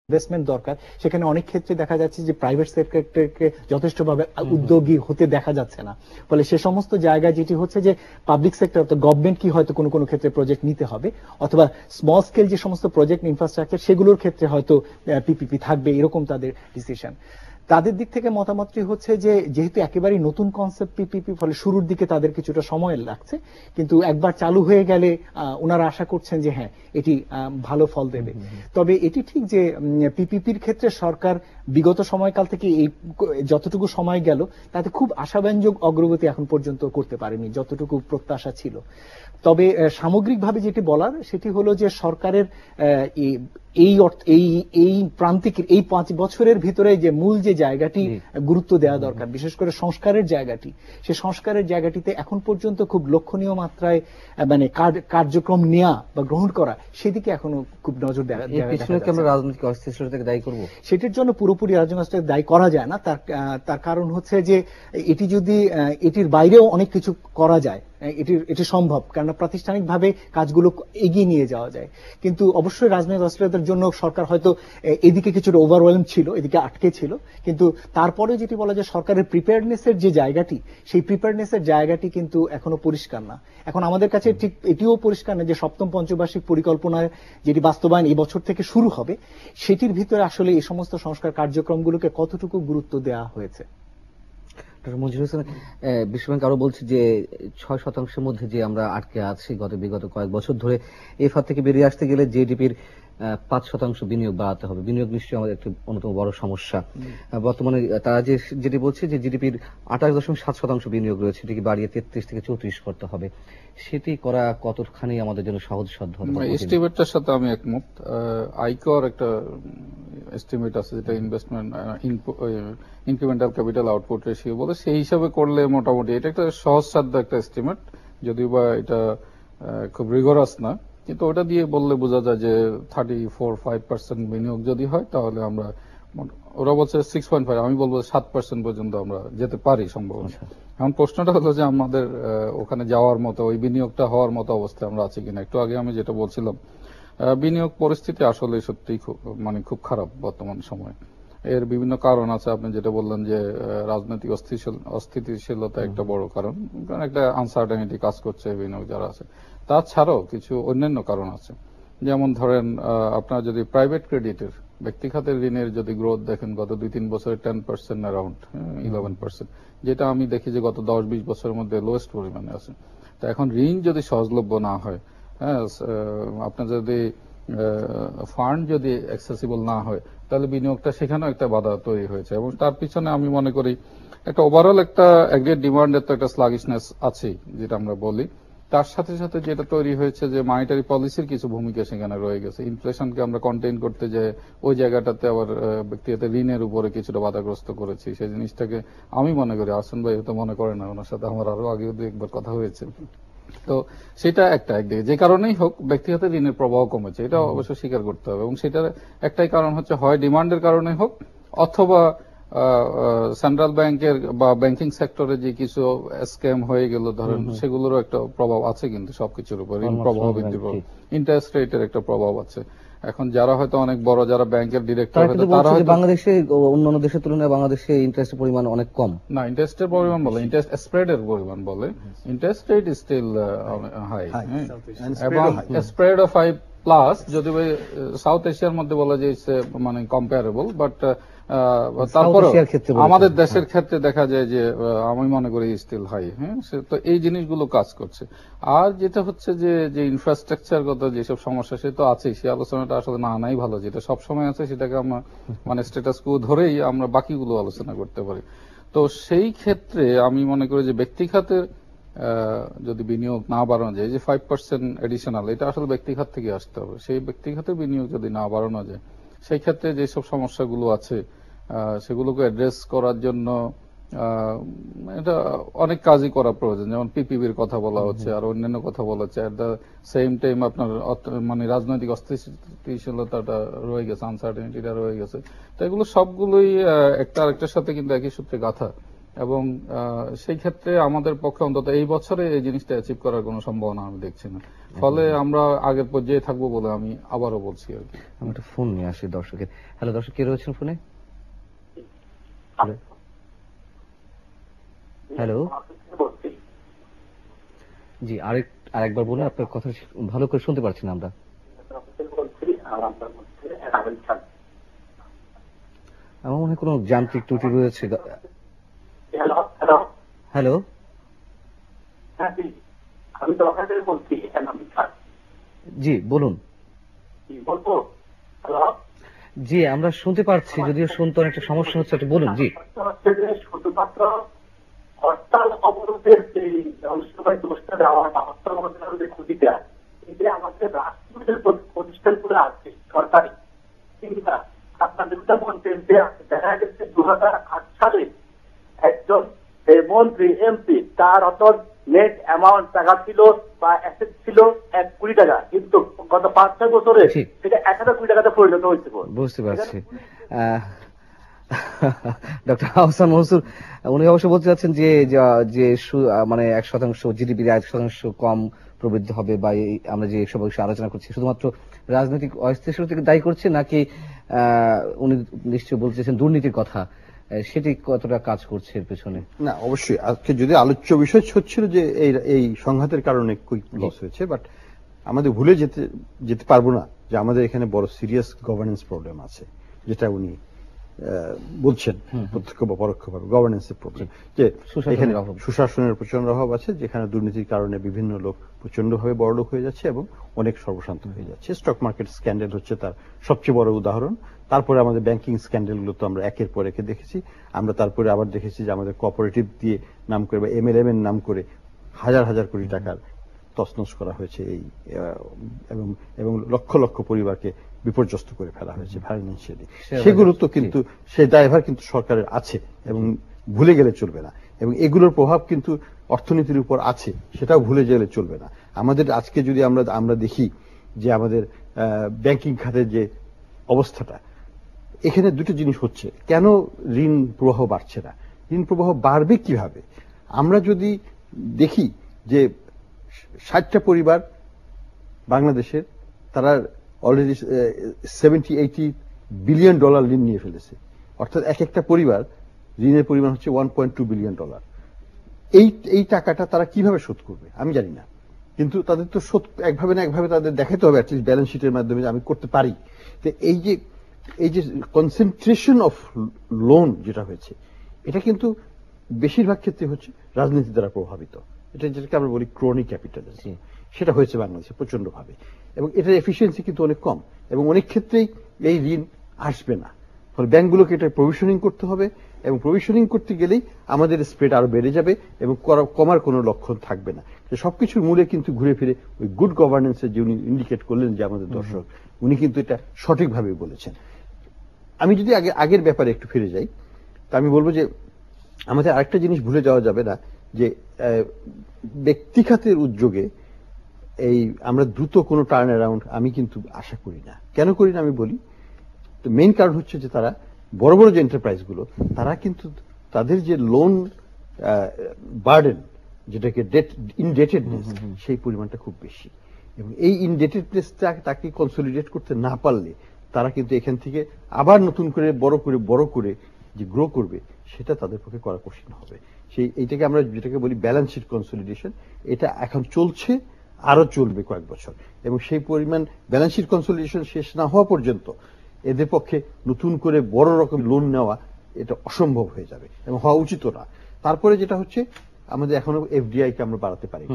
Investment দরকার, সেখানে অনেক ক্ষেত্রে দেখা যাচ্ছে যে প্রাইভেট সেক্টরকে যথেষ্টভাবে উদ্যোগী হতে দেখা যাচ্ছে না। ফলে সে সমস্ত জায়গায় যেটি হচ্ছে যে পাবলিক সেক্টর অর্থাৎ গভর্নমেন্ট কি হয়তো কোনো কোনো ক্ষেত্রে প্রজেক্ট নিতে হবে, অথবা স্মল স্কেল যে সমস্ত প্রজেক্ট ইনফ্রাস্ট্রাকচার সেগুলোর ক্ষেত্রে হয়তো পিপিপি থাকবে, এরকম তাদের ডিসিশন। তাদের দিক থেকে মতামতটি হচ্ছে যে যেহেতু একেবারেই নতুন কনসেপ্ট পিপিপি, ফলে শুরুর দিকে তাদের কিছুটা সময় লাগছে, কিন্তু একবার চালু হয়ে গেলে ওনারা আশা করছেন যে হ্যাঁ এটি ভালো ফল দেবে। তবে এটি ঠিক যে পিপিপির ক্ষেত্রে সরকার বিগত সময়কাল থেকে এই যতটুকু সময় গেল তাতে খুব আশাব্যঞ্জক অগ্রগতি এখন পর্যন্ত করতে পারেনি যতটুকু প্রত্যাশা ছিল। তবে সামগ্রিকভাবে যেটি বলার সেটি হলো যে সরকারের এই প্রান্তিক এই 5 বছরের ভিতরে যে মূল যে জায়গাটি গুরুত্ব দেওয়া দরকার, বিশেষ করে সংস্কারের জায়গাটি, সে সংস্কারের জায়গাটিতে এখন পর্যন্ত খুব লক্ষণীয় মাত্রায় মানে কার্যক্রম নেওয়া বা গ্রহণ করা সেদিকে এখনো খুব নজর দেওয়া। আমরা রাজনৈতিক অস্থিরতাকে দায়ী করব, সেটির জন্য পুরোপুরি রাজনৈতিক দায়ী করা যায় না। তার কারণ হচ্ছে যে এটি যদি এটির বাইরেও অনেক কিছু করা যায়, এটি সম্ভব, কেননা প্রাতিষ্ঠানিকভাবে কাজগুলো এগিয়ে নিয়ে যাওয়া যায়। কিন্তু অবশ্যই রাজনৈতিক অস্থিরতার জন্য সরকার হয়তো এদিকে কিছুটা ওভারওয়েলম ছিল, এদিকে আটকে ছিল, কিন্তু তারপরে যেটি বলা যায় সরকারের প্রিপেয়ারনেসের যে জায়গাটি, সেই প্রিপেয়ারনেসের জায়গাটি কিন্তু এখনো পরিষ্কার না। এখন আমাদের কাছে ঠিক এটিও পরিষ্কার না যে সপ্তম পঞ্চবার্ষিক পরিকল্পনায় যেটি বাস্তবায়ন এই বছর থেকে শুরু হবে, সেটির ভিতরে আসলে এই সমস্ত সংস্কার কার্যক্রমগুলোকে কতটুকু গুরুত্ব দেওয়া হয়েছে। মঞ্জুর হোসেন, বিশ্বব্যাংক আরো বলছে যে 6% মধ্যে যে আমরা আটকে আছি বিগত কয়েক বছর ধরে, এই ফাঁদ থেকে বেরিয়ে আসতে গেলে জিডিপির 5% বিনিয়োগ বাড়াতে হবে। বিনিয়োগ নিশ্চয়ই আমাদের একটি অন্যতম বড় সমস্যা। বর্তমানে তারা যেটি বলছে যে জিডিপির 28.7% বিনিয়োগ রয়েছে, এটিকে বাড়িয়ে 33 থেকে 34 করতে হবে। সেটি করা কতখানি আমাদের জন্য সহজসাধ্য হবে? এস্টিমেটটার সাথে আমি একমত। আইকর একটা এস্টিমেট আছে যেটা investment incremental capital output ratio বলে, সেই হিসাবে করলে মোটামুটি এটা একটা সহজসাধ্য একটা এস্টিমেট, যদিও বা এটা খুব রিগরাস না, কিন্তু ওটা দিয়ে বললে বোঝা যায় যে 34-5% বিনিয়োগ যদি হয় তাহলে আমরা, ওরা বলছে 6.5, আমি বলবো 7% পর্যন্ত আমরা যেতে পারি সম্ভবত। এখন প্রশ্নটা হলো যে আমাদের ওখানে যাওয়ার মতো, ওই বিনিয়োগটা হওয়ার মতো অবস্থায় আমরা আছি কিনা। একটু আগে আমি যেটা বলছিলাম, বিনিয়োগ পরিস্থিতি আসলে সত্যি খুব খারাপ বর্তমান সময়ে। এর বিভিন্ন কারণ আছে। আপনি যেটা বললেন যে রাজনৈতিক অস্থিতিশীলতা একটা বড় কারণ, কারণ একটা আনসার্টেনিটি কাজ করছে বিনিয়োগ যারা আছে। তাছাড়াও কিছু অন্যান্য কারণ আছে, যেমন ধরেন আপনার যদি প্রাইভেট ক্রেডিটের, ব্যক্তি খাতের ঋণের যদি গ্রোথ দেখেন গত 2-3 বছরে 10% অ্যারাউন্ড 11%, যেটা আমি দেখি যে গত 10-20 বছরের মধ্যে লোয়েস্ট পরিমাণে আছে। তো এখন ঋণ যদি সহজলভ্য না হয়, হ্যাঁ, আপনার যদি ফান্ড যদি অ্যাক্সেসিবল না হয়, তাহলে বিনিয়োগটা সেখানেও একটা বাধা তৈরি হয়েছে। এবং তার পিছনে আমি মনে করি একটা ওভারঅল একটা এগ্রিগেট ডিমান্ডের তো একটা স্লাগিশনেস আছে যেটা আমরা বলি। তার সাথে সাথে যেটা তৈরি হয়েছে যে মানিটারি পলিসির কিছু ভূমিকা সেখানে রয়ে গেছে। ইনফ্লেশনকে আমরা কন্টেইন করতে যে ওই জায়গাটাতে আবার ব্যক্তিগত ঋণের উপরে কিছুটা বাধাগ্রস্ত করেছি, সেই জিনিসটাকে আমি মনে করি, আসন ভাই হয়তো মনে করে না, ওনার সাথে আমার আরো আগে একবার কথা হয়েছে। তো সেটা একদিকে, যে কারণেই হোক ব্যক্তিগত ঋণের প্রবাহ কমেছে, এটা অবশ্য স্বীকার করতে হবে। এবং সেটার একটাই কারণ হচ্ছে হয় ডিমান্ডের কারণে হোক, অথবা সেন্ট্রাল ব্যাংকের বা ব্যাংকিং সেক্টরে যে কিছু স্ক্যাম হয়ে গেল ধরেন, সেগুলোরও একটা প্রভাব আছে কিন্তু সবকিছুর উপর, ঋণ প্রবাহ বৃদ্ধির প্রভাব, ইন্টারেস্ট রেটের একটা প্রভাব আছে। এখন যারা হয়তো অনেক বড়, যারা ব্যাংকের ডিরেক্টর, তারা হয়তো বাংলাদেশে অন্যান্য দেশের তুলনায় বাংলাদেশে ইন্টারেস্টের পরিমাণ অনেক কম না, ইন্টারেস্টের পরিমাণ বলে, ইন্টারেস্ট স্প্রেডের পরিমাণ বলে, interest rate is still high, এবং স্প্রেড অফ 5+, যদি সাউথ এশিয়ার মধ্যে বলা যায় মানে কম্পারেবল, বাট তারপরে আমাদের দেশের ক্ষেত্রে দেখা যায় যে আমি মনে করি স্টিল হাই। হ্যাঁ, তো এই জিনিসগুলো কাজ করছে। আর যেটা হচ্ছে যে ইনফ্রাস্ট্রাকচারগত যেসব সমস্যা সে তো আছেই, সে আলোচনাটা আসলে না নাই ভালো, যেটা সবসময় আছে সেটাকে আমরা মানে স্ট্যাটাস কো ধরেই আমরা বাকিগুলো আলোচনা করতে পারি। তো সেই ক্ষেত্রে আমি মনে করি যে ব্যক্তি খাতের যদি বিনিয়োগ না বাড়ানো যায়, যে 5% এডিশনাল, এটা আসলে ব্যক্তি খাত থেকে আসতে হবে। সেই ব্যক্তি খাতের বিনিয়োগ যদি না বাড়ানো যায়, সেই ক্ষেত্রে যেসব সমস্যাগুলো আছে সেগুলোকে অ্যাড্রেস করার জন্য এটা অনেক কাজই করা প্রয়োজন। যেমন পিপিবির কথা বলা হচ্ছে, আর অন্যান্য কথা বলা হচ্ছে। অ্যাট দ্য সেম টাইম আপনার মানে রাজনৈতিক অস্থিতিশীলতাটা রয়ে গেছে, আনসার্টেনিটিটা রয়ে গেছে। তো এগুলো সবগুলোই একটা আরেকটার সাথে কিন্তু একই সূত্রে গাঁথা। এবং সেই ক্ষেত্রে আমাদের পক্ষে অন্তত এই বছরে এই জিনিসটা অ্যাচিভ করার কোনো সম্ভাবনা আমি দেখছি না। ফলে আমরা আগের পর্যায়ে থাকবো বলে আমি আবারও বলছি আর কি। আমি একটা ফোন নিয়ে আসি দর্শকের। হ্যালো দর্শক, কে রয়েছেন ফোনে? হ্যালো, জি আরেকবার বলুন, আপনার কথা ভালো করে শুনতে পারছি না আমরা। আমার মনে হয় কোনো যান্ত্রিক ত্রুটি রয়েছে। হ্যালো, জি বলুন। জি আমরা শুনতে পারছি, যদিও শুনতে অনেকটা সমস্যা হচ্ছে, একটু বলুন। জি, শুধুমাত্র হরতাল অবরোধের সেই অংশগ্রহণ দোষটা দেওয়া বা হরতাল অবরোধের যে ক্ষতিটা, এটা আমাদের রাষ্ট্রের প্রতিষ্ঠানগুলো আছে সরকারি, কিংবা আপনার যেটা বলছেন যে দেখা গেছে 2008 সালে একজন মন্ত্রী এমপি তার অর্থাৎ নেট অ্যামাউন্ট টাকা ছিল বা অ্যাসেট ছিল 1 কোটি টাকা, কিন্তু গত 5-6 বছরে সেটা 1000 কোটি টাকাতে পরিণত হয়েছে। বুঝতে পারছি। ডক্টর আহসান মনসুর উনি অবশ্য বলতে চাচ্ছেন যে মানে 1% জিডিপির 1% কম প্রবৃদ্ধি হবে, বা আমরা যে সব বিষয়ে আলোচনা করছি শুধুমাত্র রাজনৈতিক অস্থিরতাকে দায়ী করছে, নাকি উনি নিশ্চয়ই বলতে চাচ্ছেন দুর্নীতির কথা, সেটি কতটা কাজ করছে এর পেছনে? না, অবশ্যই আজকে যদি আলোচ্য বিষয় হচ্ছিল যে এই সংঘাতের কারণে কুইক লস হয়েছে, বাট আমাদের ভুলে যেতে পারবো না যে আমাদের এখানে বড় সিরিয়াস গভর্নেন্স প্রবলেম আছে, যেটা উনি বলছেন প্রত্যক্ষ বা পরোক্ষভাবে গভর্নেন্সের প্রবলেম, যে এখানে সুশাসনের প্রচন্ড অভাব আছে, যেখানে দুর্নীতির কারণে বিভিন্ন লোক প্রচন্ডভাবে বড়লোক হয়ে যাচ্ছে এবং অনেক সর্বশান্ত হয়ে যাচ্ছে। স্টক মার্কেট স্ক্যান্ডেল হচ্ছে তার সবচেয়ে বড় উদাহরণ। তারপরে আমাদের ব্যাংকিং স্ক্যান্ডেল গুলো তো আমরা একের পর একে দেখেছি। আমরা তারপরে আবার দেখেছি যে আমাদের কোঅপারেটিভ দিয়ে নাম করে বা এমএলএম এর নাম করে হাজার হাজার কোটি টাকার তছনছ করা হয়েছে এবং লক্ষ লক্ষ পরিবারকে বিপর্যস্ত করে ফেলা হয়েছে ফাইন্যান্সিয়ালি। সেগুলো তো কিন্তু সেই দায়ভার কিন্তু সরকারের আছে এবং ভুলে গেলে চলবে না, এবং এগুলোর প্রভাব কিন্তু অর্থনীতির উপর আছে, সেটাও ভুলে গেলে চলবে না। আমাদের আজকে যদি আমরা দেখি যে আমাদের ব্যাংকিং খাতের যে অবস্থাটা, এখানে দুটো জিনিস হচ্ছে। কেন ঋণ প্রবাহ বাড়ছে না? ঋণ প্রবাহ বাড়বে কিভাবে? আমরা যদি দেখি যে 60টা পরিবার বাংলাদেশের, তারা অলরেডি $70-80 বিলিয়ন ঋণ নিয়ে ফেলেছে। অর্থাৎ এক একটা পরিবার ঋণের পরিমাণ হচ্ছে $1.2 বিলিয়ন। এই টাকাটা তারা কিভাবে শোধ করবে আমি জানি না, কিন্তু তাদের তো শোধ একভাবে না একভাবে তাদের দেখাতে হবে, অ্যাটলিস্ট ব্যালেন্স শিটের মাধ্যমে আমি করতে পারি। তো এই যে কনসেন্ট্রেশন অফ লোন যেটা হয়েছে, এটা কিন্তু বেশিরভাগ ক্ষেত্রে হচ্ছে রাজনীতি দ্বারা প্রভাবিত। এটা যেটাকে আমরা বলি ক্রনিক ক্যাপিটালিজম, সেটা হয়েছে বাংলাদেশে প্রচন্ড ভাবে, এবং এটার এফিসিয়েন্সি কিন্তু অনেক কম, এবং অনেক ক্ষেত্রেই এই ঋণ আসবে না। ফলে ব্যাংকগুলোকে এটা প্রভিশনিং করতে হবে, এবং প্রভিশনিং করতে গেলেই আমাদের স্প্রেড আরো বেড়ে যাবে এবং কমার কোনো লক্ষণ থাকবে না। সবকিছুর মূলে কিন্তু ঘুরে ফিরে ওই গুড গভর্নেন্সের যে উনি ইন্ডিকেট করলেন যে আমাদের দর্শক, উনি কিন্তু এটা সঠিকভাবে বলেছেন। আমি যদি আগের ব্যাপারে একটু ফিরে যাই, তা আমি বলবো যে আমাদের আরেকটা জিনিস ভুলে যাওয়া যাবে না, যে ব্যক্তি খাতের উদ্যোগে আমরা দ্রুত কোনো টার্ন অ্যারাউন্ড আমি কিন্তু আশা করি না। কেন করি না আমি বলি। তো মেইন কারণ হচ্ছে যে তারা বড় বড় যে এন্টারপ্রাইজ গুলো, তারা কিন্তু তাদের যে লোন বার্ডেন, যেটাকে ইনডেটেডনেস, সেই পরিমাণটা খুব বেশি, এবং এই ইনডেটেডনেসটা তাকে কনসলিডেট করতে না পারলে তারা কিন্তু এখান থেকে আবার নতুন করে বড় করে যে গ্রো করবে, সেটা তাদের পক্ষে করা কঠিন হবে। এইটাকে আমরা যেটাকে বলি ব্যালেন্স শিট কনসলিডেশন, এটা এখন চলছে, আরো চলবে কয়েক বছর, এবং সেই পরিমাণ ব্যালেন্স শিট কনসলিডেশন শেষ না হওয়া পর্যন্ত এদের পক্ষে নতুন করে বড় রকম লোন নেওয়া এটা অসম্ভব হয়ে যাবে এবং হওয়া উচিত না। তারপরে যেটা হচ্ছে, আমাদের এখনো এফডিআই কে আমরা বাড়াতে পারি,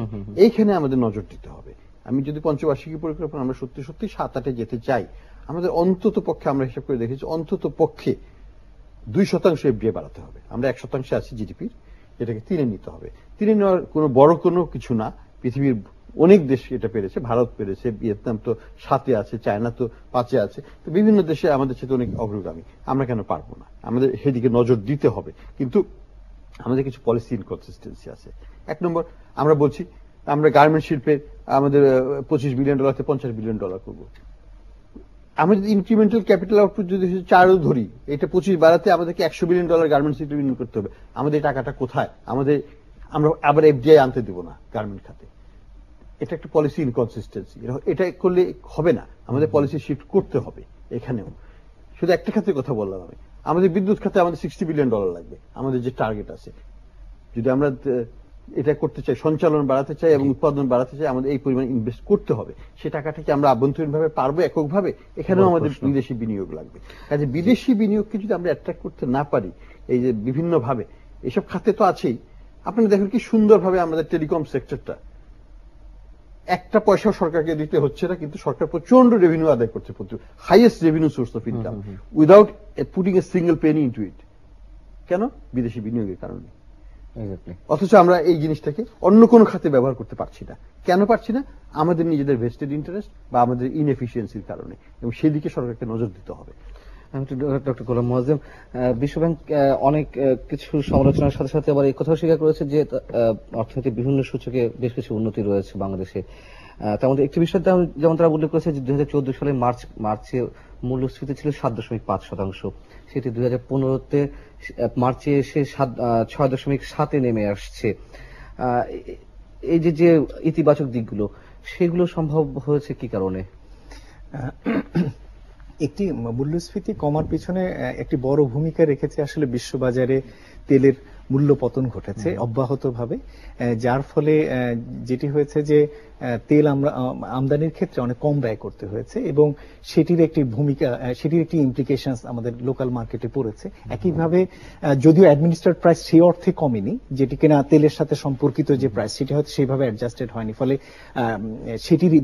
এইখানে আমাদের নজর দিতে হবে। আমি যদি পঞ্চবার্ষিকী পরিকল্পনা আমরা সত্যি 7-8 যেতে চাই, আমাদের অন্তত পক্ষে, আমরা হিসাব করে দেখেছি, অন্তত পক্ষে 2% এফডিআই বাড়াতে হবে। আমরা 1% আছি জিডিপির, এটাকে 3-এ নিতে হবে। 3-এ নেওয়ার কোনো কিছু না, পৃথিবীর অনেক দেশ এটা পেরেছে, ভারত পেরেছে, ভিয়েতনাম তো 7-এ আছে, চায়না তো 5-এ আছে, তো বিভিন্ন দেশে আমাদের সাথে অনেক অগ্রগামী। আমরা কেন পারবো না? আমাদের সেদিকে নজর দিতে হবে, কিন্তু আমাদের কিছু পলিসি ইনকনসিস্টেন্সি আছে। 1 নম্বর, আমরা বলছি আমরা গার্মেন্ট শিল্পে আমাদের $25 বিলিয়ন থেকে $50 বিলিয়ন করবো। আমাদের ইনক্রিমেন্টাল ক্যাপিটাল আউটপুট যদি 4 ধরি, এটা 25 বাড়াতে আমাদেরকে $100 বিলিয়ন গার্মেন্টস সেক্টরে ইনভেস্ট করতে হবে। আমাদের টাকাটা কোথায়? আমরা আবার এফডিআই আনতে দেব না গার্মেন্ট খাতে। এটা একটা পলিসি ইনকনসিস্টেন্সি। এটা করলে হবে না, আমাদের পলিসি শিফট করতে হবে। এখানেও শুধু একটা খাতের কথা বললাম আমি। আমাদের বিদ্যুৎ খাতে আমাদের $60 বিলিয়ন লাগবে, আমাদের যে টার্গেট আছে। যদি আমরা এটা করতে চাই, সঞ্চালন বাড়াতে চাই এবং উৎপাদন বাড়াতে চাই, আমাদের এই পরিমাণ ইনভেস্ট করতে হবে। সে টাকাটা কি আমরা আভ্যন্তরীণ ভাবে পারবো এককভাবে? এখানেও আমাদের বিদেশি বিনিয়োগ লাগবে। কাজে বিদেশি বিনিয়োগকে যদি আমরা অ্যাট্রাক্ট করতে না পারি, এই যে বিভিন্ন ভাবে এসব খাতে তো আছেই। আপনারা দেখেন কি সুন্দরভাবে আমাদের টেলিকম সেক্টরটা, একটা পয়সাও সরকারকে দিতে হচ্ছে না, কিন্তু সরকার প্রচন্ড রেভিনিউ আদায় করছে, highest revenue source of income, without putting a single Penney into ইট। কেন? বিদেশি বিনিয়োগের কারণে। অথচ আমরা এই জিনিসটাকে অন্য কোনো খাতে ব্যবহার করতে পারছি না। কেন পারছি না? আমাদের নিজেদের ভেস্টেড ইন্টারেস্ট বা আমাদের ইনএফিসিয়েন্সির কারণে, এবং সেদিকে সরকারকে নজর দিতে হবে। ডক্টর গোলাম মোয়াজ্জেম, বিশ্বব্যাংক অনেক কিছু সমালোচনার সাথে সাথে আবার এই কথাও স্বীকার করেছে যে অর্থনীতির বিভিন্ন সূচকে বেশ কিছু উন্নতি রয়েছে বাংলাদেশে। তার মধ্যে একটি বিষয় যেমন তারা উল্লেখ করেছে যে 2014 সালে মার্চে মূল্যস্ফীতি ছিল 7.5%, সেটি 2015-তে মার্চে এসে 6.7-এ নেমে আসছে। এই যে ইতিবাচক দিকগুলো, সেগুলো সম্ভব হয়েছে কি কারণে? একটি মূল্যস্ফীতি কমার পিছনে একটি বড় ভূমিকা রেখেছে আসলে বিশ্ববাজারে তেলের মূল্য পতন ঘটেছে অব্যাহতভাবে, যার ফলে যেটি হয়েছে যে তেল আমরা আমদানির ক্ষেত্রে অনেক কম ব্যয় করতে হয়েছে, এবং সেটির একটি ভূমিকা, সেটির একটি ইমপ্লিকেশনস আমাদের লোকাল মার্কেটে পড়েছে। একইভাবে যদিও অ্যাডমিনিস্ট্রেট প্রাইস সেই অর্থে কমেনি, যেটি কিনা তেলের সাথে সম্পর্কিত যে প্রাইস সেটি হয়তো সেইভাবে অ্যাডজাস্টেড হয়নি, ফলে সেটির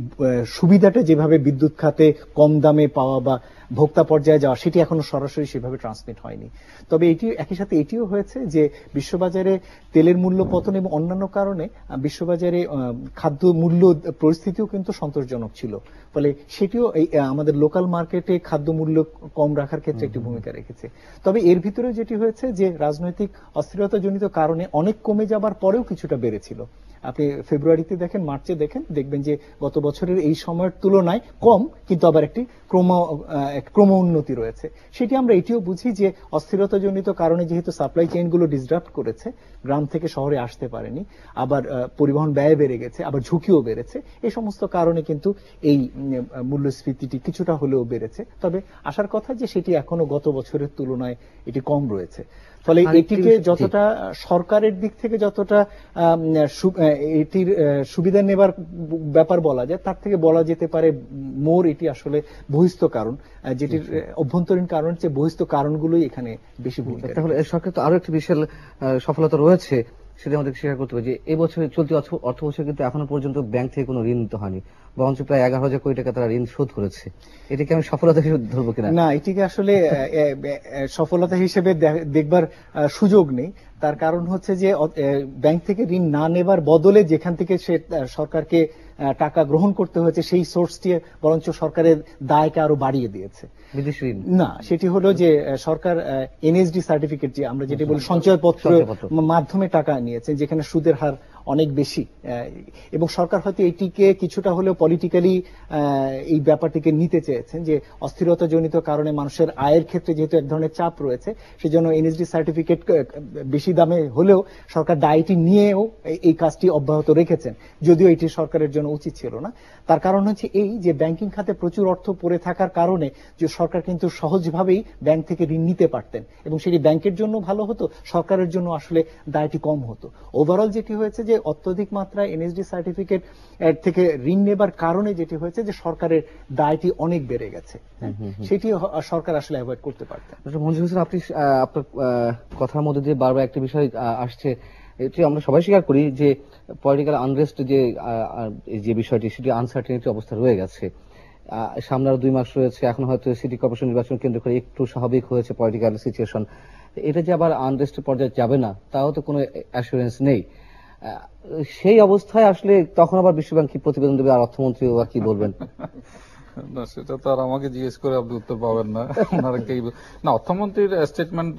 সুবিধাটা যেভাবে বিদ্যুৎ খাতে কম দামে পাওয়া বা ভোক্তা পর্যায়ে যাওয়া, সেটি এখনো সরাসরি সেভাবে ট্রান্সমিট হয়নি। তবে এটি একই সাথে এটিও হয়েছে যে বিশ্ববাজারে তেলের মূল্য পতন এবং অন্যান্য কারণে বিশ্ববাজারে খাদ্য মূল্য পরিস্থিতিও কিন্তু সন্তোষজনক ছিল, ফলে সেটিও আমাদের লোকাল মার্কেটে খাদ্য মূল্য কম রাখার ক্ষেত্রে একটি ভূমিকা রেখেছে। তবে এর ভিতরে যেটি হয়েছে যে রাজনৈতিক অস্থিরতাজনিত কারণে অনেক কমে যাবার পরেও কিছুটা বেড়েছিল। আপনি ফেব্রুয়ারিতে দেখেন, মার্চে দেখবেন যে গত বছরের এই সময়ের তুলনায় কম, কিন্তু আবার একটি ক্রম উন্নতি রয়েছে। সেটি আমরা এটিও বুঝি যে অস্থিরতাজনিত কারণে যেহেতু সাপ্লাই চেইনগুলো ডিসরাপ্ট করেছে, গ্রাম থেকে শহরে আসতে পারেনি, আবার পরিবহন ব্যয় বেড়ে গেছে, আবার ঝুঁকিও বেড়েছে, এই সমস্ত কারণে কিন্তু এই মূল্যস্ফীতিটি কিছুটা হলেও বেড়েছে। তবে আশার কথা যে সেটি এখনো গত বছরের তুলনায় এটি কম রয়েছে। ফলে এটিকে যতটা সরকারের দিক থেকে যতটা এটির সুবিধা নেবার ব্যাপার বলা যায়, তার থেকে বলা যেতে পারে মোর এটি আসলে বহিস্থ কারণ, যেটির অভ্যন্তরীণ কারণ চেয়ে বহিস্থ কারণগুলোই এখানে বেশি ভূমিকা। তাহলে সরকার তো আরো একটি বিশাল সফলতা রয়েছে, সেটা আমাদের স্বীকার করতে হবে যে এবছর চলতি অর্থ বছর কিন্তু এখনো পর্যন্ত ব্যাংক থেকে কোনো ঋণ নিতে হয়নি, বরঞ্চ প্রায় 11,000 কোটি টাকা তারা ঋণ শোধ করেছে। এটাকে আমি সফলতা হিসেবে ধরবো কিনা? না, এটিকে আসলে সফলতা হিসেবে দেখবার সুযোগ নেই। তার কারণ হচ্ছে যে ব্যাংক থেকে ঋণ না নেবার বদলে যেখান থেকে সে সরকারকে টাকা গ্রহণ করতে হয়েছে, সেই সোর্সটি বরঞ্চ সরকারের দায়কে আরো বাড়িয়ে দিয়েছে। বিদেশি ঋণ না, সেটি হলো যে সরকার এনএসডি সার্টিফিকেট, যে আমরা যেটি বলি সঞ্চয়পত্র মাধ্যমে টাকা নিয়েছে, যেখানে সুদের হার অনেক বেশি, এবং সরকার হয়তো এটিকে কিছুটা হলেও পলিটিক্যালি এই ব্যাপারটিকে নিতে চেয়েছেন যে অস্থিরতাজনিত কারণে মানুষের আয়ের ক্ষেত্রে যেহেতু এক ধরনের চাপ রয়েছে, সেজন্য এনএসডি সার্টিফিকেট বেশি দামে হলেও সরকার দায়টি নিয়েও এই কাজটি অব্যাহত রেখেছেন, যদিও এটি সরকারের জন্য উচিত ছিল না। তার কারণ হচ্ছে এই যে ব্যাংকিং খাতে প্রচুর অর্থ পড়ে থাকার কারণে যে সরকার কিন্তু সহজভাবেই ব্যাংক থেকে ঋণ নিতে পারতেন, এবং সেটি ব্যাংকের জন্য ভালো হতো, সরকারের জন্য আসলে দায়টি কম হতো। ওভারঅল যেটি হয়েছে যে অত্যধিক মাত্রায় এনএসডি সার্টিফিকেট থেকে ঋণ নেবার কারণে যেটি হয়েছে যে সরকারের দায়টি অনেক বেড়ে গেছে, সেটি সরকার আসলে অ্যাভয়েড করতে পারতেন। মঞ্জুর হোসেন, আপনি আপনার কথার মধ্যে দিয়ে বারবার একটা বিষয় আসছে, এটি আমরা সবাই স্বীকার করি যে পলিটিক্যাল আনরেস্ট যে বিষয়টি, সেটি আনসার্টেনিটি অবস্থা রয়ে গেছে। সামনে আরো 2 মাস রয়েছে, এখন হয়তো সিটি কর্পোরেশন নির্বাচন কেন্দ্র করে একটু স্বাভাবিক হয়েছে পলিটিক্যাল সিচুয়েশন। এটা যে আবার আনরেস্টের পর্যায়ে যাবে না, তাও তো কোনো অ্যাসুরেন্স নেই। সেই অবস্থায় আসলে তখন আবার বিশ্বব্যাংক কি প্রতিবেদন দেবে, আর অর্থমন্ত্রী বা কি বলবেন? না, সেটা তো আর আমাকে জিজ্ঞেস করে আপনি উত্তর পাবেন না। না, অর্থমন্ত্রীর স্টেটমেন্ট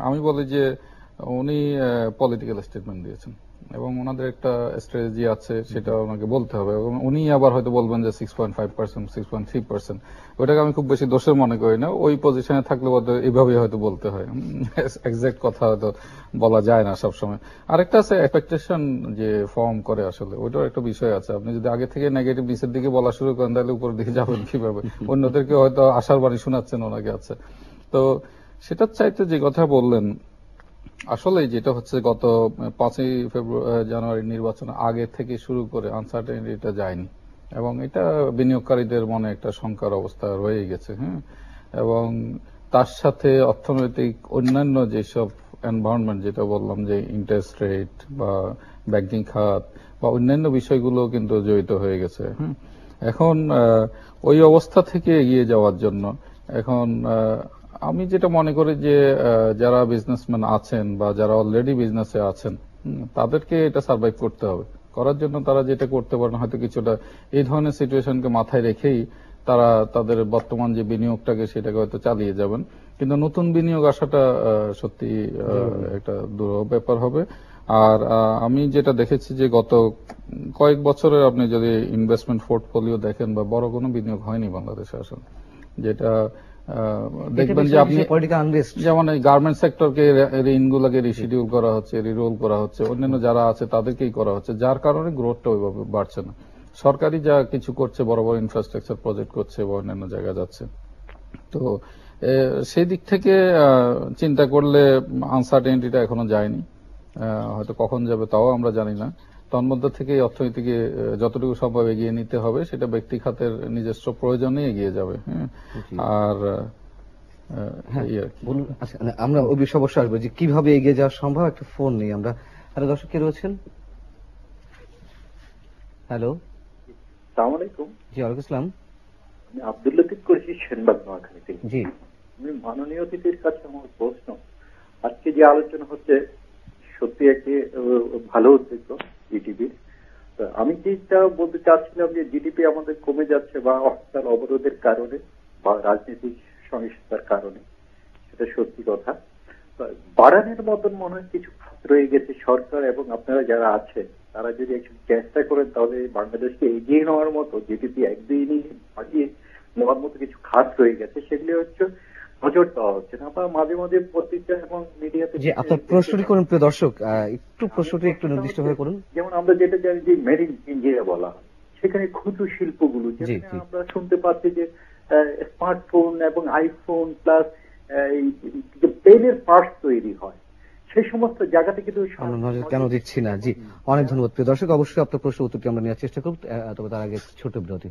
আমি বলি যে উনি পলিটিক্যাল স্টেটমেন্ট দিয়েছেন, এবং ওনাদের একটা স্ট্র্যাটেজি আছে, সেটা ওনাকে বলতে হবে। এবং উনি আবার হয়তো বলবেন যে 6.5%, 6.3%, ওইটাকে আমি খুব বেশি দোষের মনে করি না। ওই পজিশনে থাকলে হয়তো এইভাবেই হয়তো বলতে হয়, এক্সাক্ট কথা হয়তো বলা যায় না সবসময়। আরেকটা আছে এক্সপেকটেশন যে ফর্ম করে, আসলে ওইটার একটা বিষয় আছে। আপনি যদি আগে থেকে নেগেটিভ নিচের দিকে বলা শুরু করেন তাহলে উপরের দিকে যাবেন কিভাবে? অন্যদেরকে হয়তো আশার বাণী শোনাচ্ছেন ওনাকে আছে। তো সেটার চাইতে যে কথা বললেন, আসলে যেটা হচ্ছে গত 5ই জানুয়ারি নির্বাচন আগে থেকে শুরু করে আনসার্টেনিটিটা যায়নি, এবং এটা বিনিয়োগকারীদের মনে একটা শঙ্কার অবস্থা রয়ে গেছে। হ্যাঁ, এবং তার সাথে অর্থনৈতিক অন্যান্য যেসব এনভায়রনমেন্ট, যেটা বললাম যে ইন্টারেস্ট রেট বা ব্যাংকিং খাত বা অন্যান্য বিষয়গুলো কিন্তু জড়িত হয়ে গেছে। এখন ওই অবস্থা থেকে এগিয়ে যাওয়ার জন্য এখন আমি যেটা মনে করি যে যারা বিজনেসম্যান আছেন বা যারা অলরেডি বিজনেসে আছেন, তাদেরকে এটা সার্ভাইভ করতে হবে। করার জন্য তারা যেটা করতে পারেন, হয়তো কিছুটা এই ধরনের সিচুয়েশনকে মাথায় রেখেই তারা তাদের বর্তমান যে বিনিয়োগটাকে সেটাকে হয়তো চালিয়ে যাবেন। কিন্তু নতুন বিনিয়োগ আসাটা সত্যি একটা দুরূহ ব্যাপার হবে। আর আমি যেটা দেখেছি যে গত কয়েক বছরের আপনি যদি ইনভেস্টমেন্ট পোর্টফোলিও দেখেন, বা বড় কোনো বিনিয়োগ হয়নি বাংলাদেশে আসলে, যেটা দেখবেন যে আপনি যেমন এই গার্মেন্ট সেক্টরকে ঋণগুলোকে রিশিডিউল করা হচ্ছে, রিরোল করা হচ্ছে, অন্যান্য যারা আছে তাদেরকেই করা হচ্ছে, যার কারণে গ্রোথটা ওইভাবে বাড়ছে না। সরকারি যা কিছু করছে, বড় বড় ইনফ্রাস্ট্রাকচার প্রজেক্ট করছে বা অন্যান্য জায়গায় যাচ্ছে। তো সেই দিক থেকে চিন্তা করলে আনসার্টেনিটিটা এখনো যায়নি, হয়তো কখন যাবে তাও আমরা জানি না। তন্মধ্য থেকে অর্থনীতিকে যতটুকু সম্ভব এগিয়ে নিতে হবে, সেটা ব্যক্তি খাতের নিজস্ব প্রয়োজনে এগিয়ে যাবে। আর আমরা ওই বিষয়ে অবশ্যই আসবো যে কিভাবে এগিয়ে যাওয়া সম্ভব। একটা ফোন নেই আমরা। হ্যালো দর্শক, কে রয়েছেন? হ্যালো, আসসালামু আলাইকুম। জি ওয়ালাইকুম আসসালাম। আমি আব্দুল লতিফ করেছি সেনবাগ নোয়াখালী থেকে। জি, আমি মাননীয় অতিথির কাছে আমার প্রশ্ন, আজকে যে আলোচনা হচ্ছে সত্যি একটি ভালো উদ্যোগ জিডিপির। আমি যেটা বলতে চাচ্ছিলাম যে জিডিপি আমাদের কমে যাচ্ছে বা হরতাল অবরোধের কারণে বা রাজনৈতিক সহিংসতার কারণে, সেটা সত্যি কথা। বাড়ানোর মতন মনে হয় কিছু খাত রয়ে গেছে। সরকার এবং আপনারা যারা আছেন তারা যদি একটু চেষ্টা করেন, তাহলে বাংলাদেশকে এগিয়ে নেওয়ার মতো, জিডিপি একদিনই বাড়িয়ে নেওয়ার মতো কিছু খাত রয়ে গেছে, সেগুলি হচ্ছে নজর দেওয়া হচ্ছে না। বা মাঝে মাঝে পত্রিকা এবং মিডিয়াতে জি, আপনার প্রশ্নটি করুন প্রিয় দর্শক, একটু প্রশ্নটি একটু নির্দিষ্টভাবে করুন। যেমন আমরা যেটা জানি যে মেড ইন ইন্ডিয়া বলা হয়, সেখানে ক্ষুদ্র শিল্পগুলো, যেখানে আমরা শুনতে পাচ্ছি যে স্মার্টফোন এবং আইফোন প্লাস পেনের পার্টস তৈরি হয়, সেই সমস্ত জায়গাতে কিন্তু আমরা নজর কেন দিচ্ছি না। জি, অনেক ধন্যবাদ প্রিয় দর্শক। অবশ্যই আপনার প্রশ্ন উত্তরটি আমরা নেওয়ার চেষ্টা করব, তবে তার আগে ছোট বিরতি।